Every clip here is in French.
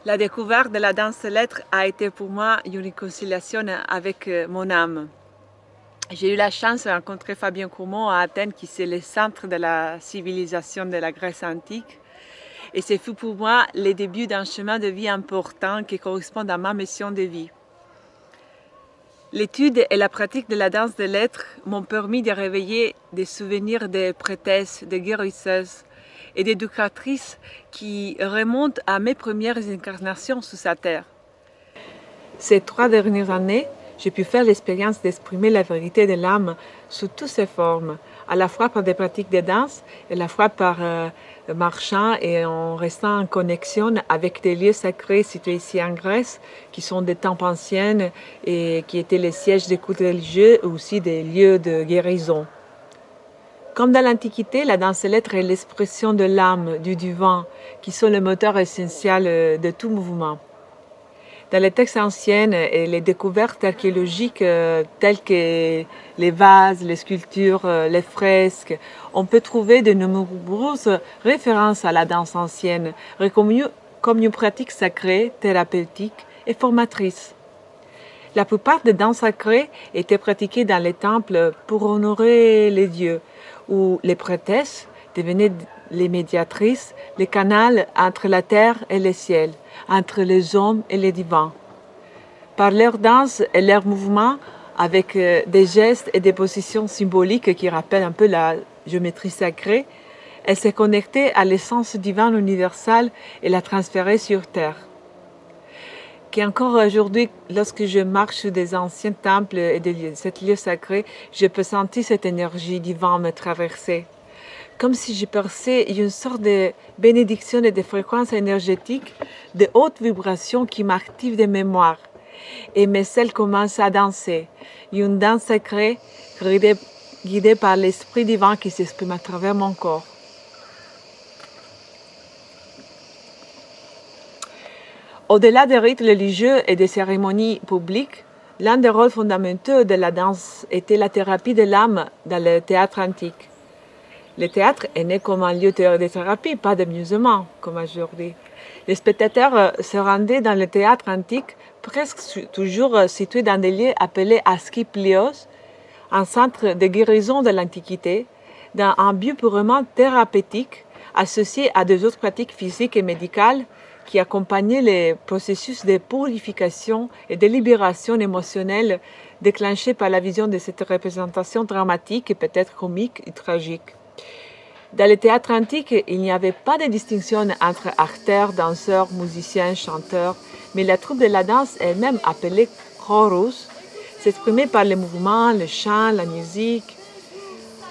La découverte de la danse lettres a été pour moi une réconciliation avec mon âme. J'ai eu la chance de rencontrer Fabien Courmont à Athènes, qui c'est le centre de la civilisation de la Grèce antique. Et c'est fut pour moi le début d'un chemin de vie important qui correspond à ma mission de vie. L'étude et la pratique de la danse des lettres m'ont permis de réveiller des souvenirs de prêtresses, de guérisseuses et d'éducatrices qui remontent à mes premières incarnations sur sa terre. Ces 3 dernières années, j'ai pu faire l'expérience d'exprimer la vérité de l'âme sous toutes ses formes, à la fois par des pratiques de danse, et à la fois par marchant et en restant en connexion avec des lieux sacrés situés ici en Grèce, qui sont des temples anciens et qui étaient les sièges des cultes religieux, ou aussi des lieux de guérison. Comme dans l'Antiquité, la danse lettres est l'expression de l'âme, du divin, qui sont le moteur essentiel de tout mouvement. Dans les textes anciens et les découvertes archéologiques telles que les vases, les sculptures, les fresques, on peut trouver de nombreuses références à la danse ancienne, reconnue comme une pratique sacrée, thérapeutique et formatrice. La plupart des danses sacrées étaient pratiquées dans les temples pour honorer les dieux, où les prêtresses devenaient les médiatrices, les canaux entre la terre et le ciel, entre les hommes et les divins. Par leur danse et leurs mouvements, avec des gestes et des positions symboliques qui rappellent un peu la géométrie sacrée, elles se connectaient à l'essence divine universelle et la transféraient sur terre. Qu'encore aujourd'hui, lorsque je marche sur des anciens temples et ces lieux sacrés, je peux sentir cette énergie divine me traverser. Comme si je perçais une sorte de bénédiction et de fréquences énergétiques de haute vibration qui m'activent des mémoires. Et mes selles commencent à danser. Une danse sacrée guidée par l'esprit divin qui s'exprime à travers mon corps. Au-delà des rites religieux et des cérémonies publiques, l'un des rôles fondamentaux de la danse était la thérapie de l'âme dans le théâtre antique. Le théâtre est né comme un lieu de thérapie, pas d'amusement, comme aujourd'hui. Les spectateurs se rendaient dans le théâtre antique, presque toujours situé dans des lieux appelés asclepios, un centre de guérison de l'Antiquité, dans un but purement thérapeutique, associé à des autres pratiques physiques et médicales qui accompagnaient les processus de purification et de libération émotionnelle déclenchés par la vision de cette représentation dramatique et peut-être comique et tragique. Dans le théâtre antique, il n'y avait pas de distinction entre acteurs, danseurs, musiciens, chanteurs, mais la troupe de la danse elle-même, appelée chorus, s'exprimait par les mouvements, le chant, la musique.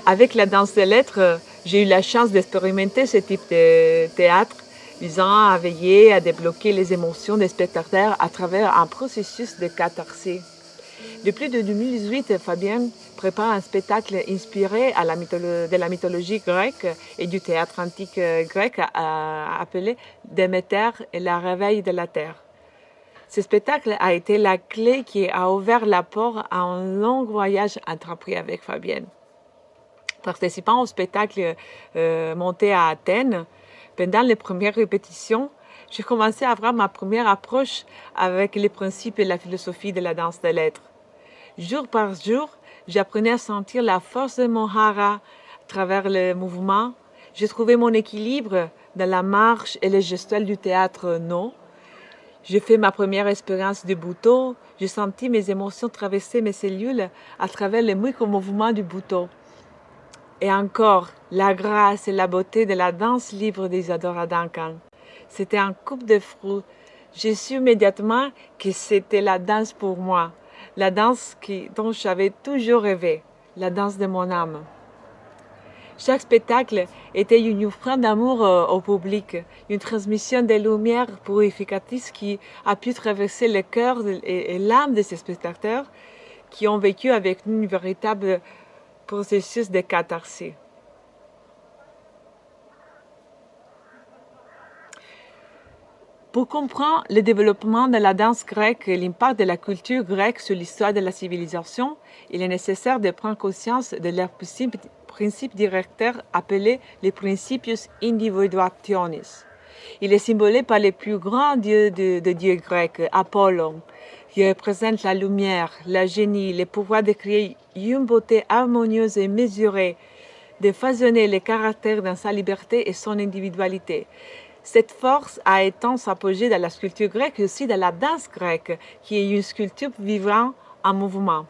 Avec la danse des lettres, j'ai eu la chance d'expérimenter ce type de théâtre, visant à veiller à débloquer les émotions des spectateurs à travers un processus de catharsis. Depuis 2018, Fabien prépare un spectacle inspiré de la mythologie grecque et du théâtre antique grec appelé Déméter et la réveil de la terre. Ce spectacle a été la clé qui a ouvert la porte à un long voyage entrepris avec Fabienne. Participant au spectacle monté à Athènes, pendant les premières répétitions, j'ai commencé à avoir ma première approche avec les principes et la philosophie de la danse des lettres. Jour par jour, j'apprenais à sentir la force de mon hara à travers le mouvement. J'ai trouvé mon équilibre dans la marche et les gestuels du théâtre no. J'ai fait ma première expérience du buto. J'ai senti mes émotions traverser mes cellules à travers les micro-mouvements du buto. Et encore, la grâce et la beauté de la danse libre d'Isadora Duncan. C'était un coupe de fruits. J'ai su immédiatement que c'était la danse pour moi. La danse dont j'avais toujours rêvé, la danse de mon âme. Chaque spectacle était une offrande d'amour au public, une transmission de lumière purificatrice qui a pu traverser le cœur et l'âme de ces spectateurs qui ont vécu avec nous un véritable processus de catharsis. Pour comprendre le développement de la danse grecque et l'impact de la culture grecque sur l'histoire de la civilisation, il est nécessaire de prendre conscience de leurs principes directeurs appelés les principios individuationis. Il est symbolisé par les plus grands dieux de dieux grecs, Apollon, qui représente la lumière, le génie, le pouvoir de créer une beauté harmonieuse et mesurée, de façonner les caractères dans sa liberté et son individualité. Cette force a étant s'apogée dans la sculpture grecque et aussi dans la danse grecque, qui est une sculpture vivante en mouvement.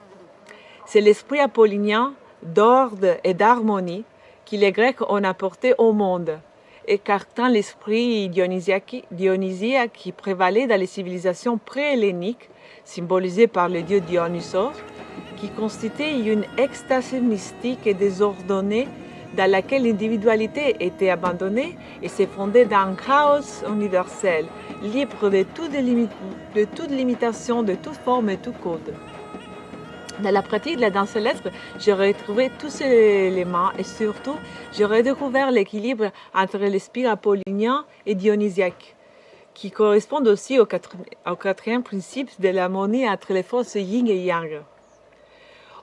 C'est l'esprit apollinien d'ordre et d'harmonie que les Grecs ont apporté au monde, écartant l'esprit dionysiaque qui prévalait dans les civilisations pré-helléniques, symbolisé par le dieu Dionysos, qui constituait une extase mystique et désordonnée dans laquelle l'individualité était abandonnée et s'est fondée dans un chaos universel, libre de toute limitation, de toute forme et tout code. Dans la pratique de la danse céleste, j'ai retrouvé tous ces éléments et surtout, j'ai redécouvert l'équilibre entre l'esprit apollinien et dionysiaque, qui correspondent aussi au quatrième principe de l'harmonie entre les forces yin et yang.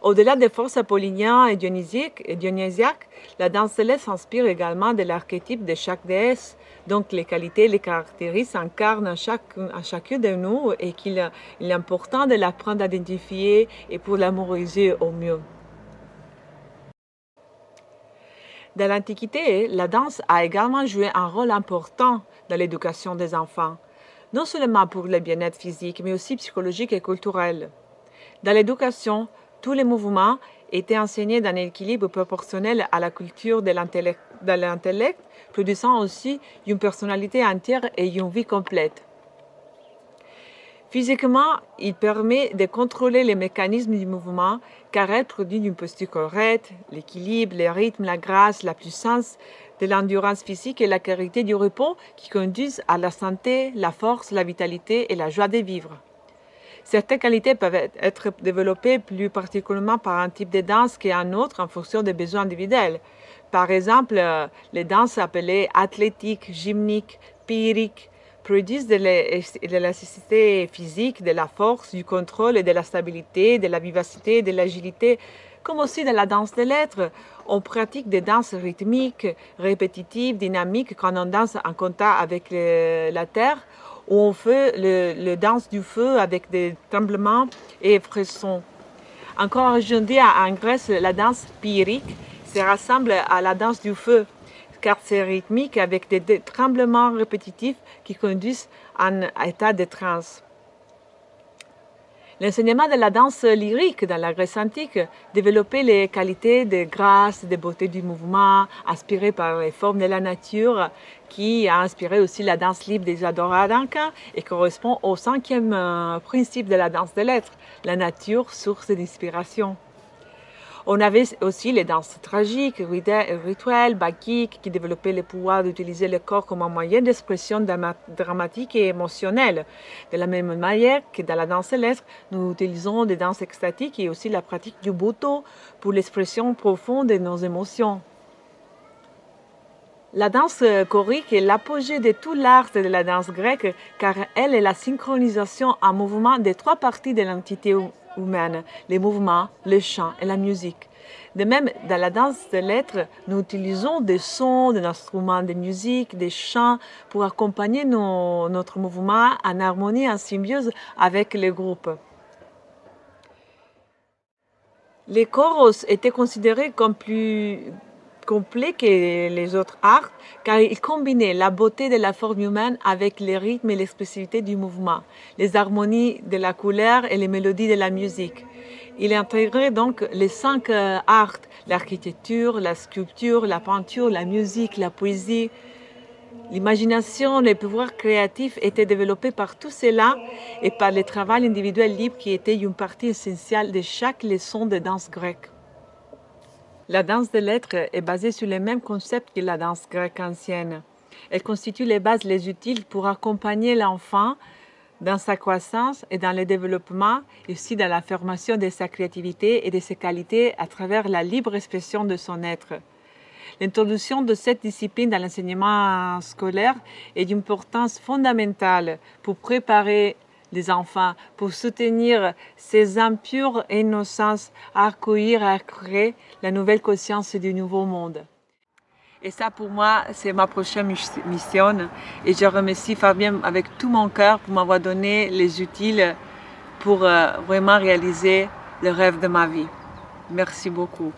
Au-delà des forces apollinien et dionysiaques, la danse céleste s'inspire également de l'archétype de chaque déesse, donc les qualités, les caractéristiques s'incarnent à chacun de nous et qu'il est important de l'apprendre à identifier et pour l'amoriser au mieux. Dans l'Antiquité, la danse a également joué un rôle important dans l'éducation des enfants, non seulement pour le bien-être physique, mais aussi psychologique et culturel. Dans l'éducation, tous les mouvements étaient enseignés dans un équilibre proportionnel à la culture de l'intellect, produisant aussi une personnalité entière et une vie complète. Physiquement, il permet de contrôler les mécanismes du mouvement car elle produit une posture correcte, l'équilibre, le rythme, la grâce, la puissance de l'endurance physique et la qualité du repos qui conduisent à la santé, la force, la vitalité et la joie de vivre. Certaines qualités peuvent être développées plus particulièrement par un type de danse qu'un autre en fonction des besoins individuels. Par exemple, les danses appelées athlétiques, gymniques, pyrrhiques produisent de l'élasticité physique, de la force, du contrôle et de la stabilité, de la vivacité, de l'agilité. Comme aussi dans la danse des lettres, on pratique des danses rythmiques, répétitives, dynamiques quand on danse en contact avec la terre, où on fait le danse du feu avec des tremblements et frissons. Encore aujourd'hui en Grèce, la danse pyrrhique se rassemble à la danse du feu, car c'est rythmique avec des tremblements répétitifs qui conduisent à un état de transe. L'enseignement de la danse lyrique dans la Grèce antique développait les qualités de grâce, de beauté du mouvement, inspirées par les formes de la nature, qui a inspiré aussi la danse libre des Isadora Duncan et correspond au cinquième principe de la danse des lettres, la nature, source d'inspiration. On avait aussi les danses tragiques, rituelles, bacchiques, qui développaient le pouvoir d'utiliser le corps comme un moyen d'expression dramatique et émotionnelle. De la même manière que dans la danse céleste, nous utilisons des danses extatiques et aussi la pratique du Butto pour l'expression profonde de nos émotions. La danse chorique est l'apogée de tout l'art de la danse grecque car elle est la synchronisation en mouvement des trois parties de l'entité humaine, les mouvements, le chant et la musique. De même, dans la danse des lettres, nous utilisons des sons, des instruments de musique, des chants pour accompagner notre mouvement en harmonie, en symbiose avec le groupe. Les choros étaient considérés comme plus complet que les autres arts, car il combinait la beauté de la forme humaine avec les rythmes et l'expressivité du mouvement, les harmonies de la couleur et les mélodies de la musique. Il intégrait donc les 5 arts, l'architecture, la sculpture, la peinture, la musique, la poésie. L'imagination, les pouvoirs créatifs étaient développés par tout cela et par le travail individuel libre qui était une partie essentielle de chaque leçon de danse grecque. La danse des lettres est basée sur les mêmes concepts que la danse grecque ancienne. Elle constitue les bases les utiles pour accompagner l'enfant dans sa croissance et dans le développement, et aussi dans la formation de sa créativité et de ses qualités à travers la libre expression de son être. L'introduction de cette discipline dans l'enseignement scolaire est d'une importance fondamentale pour préparer les enfants, pour soutenir ces âmes pures et innocentes à accueillir et à créer la nouvelle conscience du nouveau monde. Et ça, pour moi, c'est ma prochaine mission. Et je remercie Fabien avec tout mon cœur pour m'avoir donné les outils pour vraiment réaliser le rêve de ma vie. Merci beaucoup.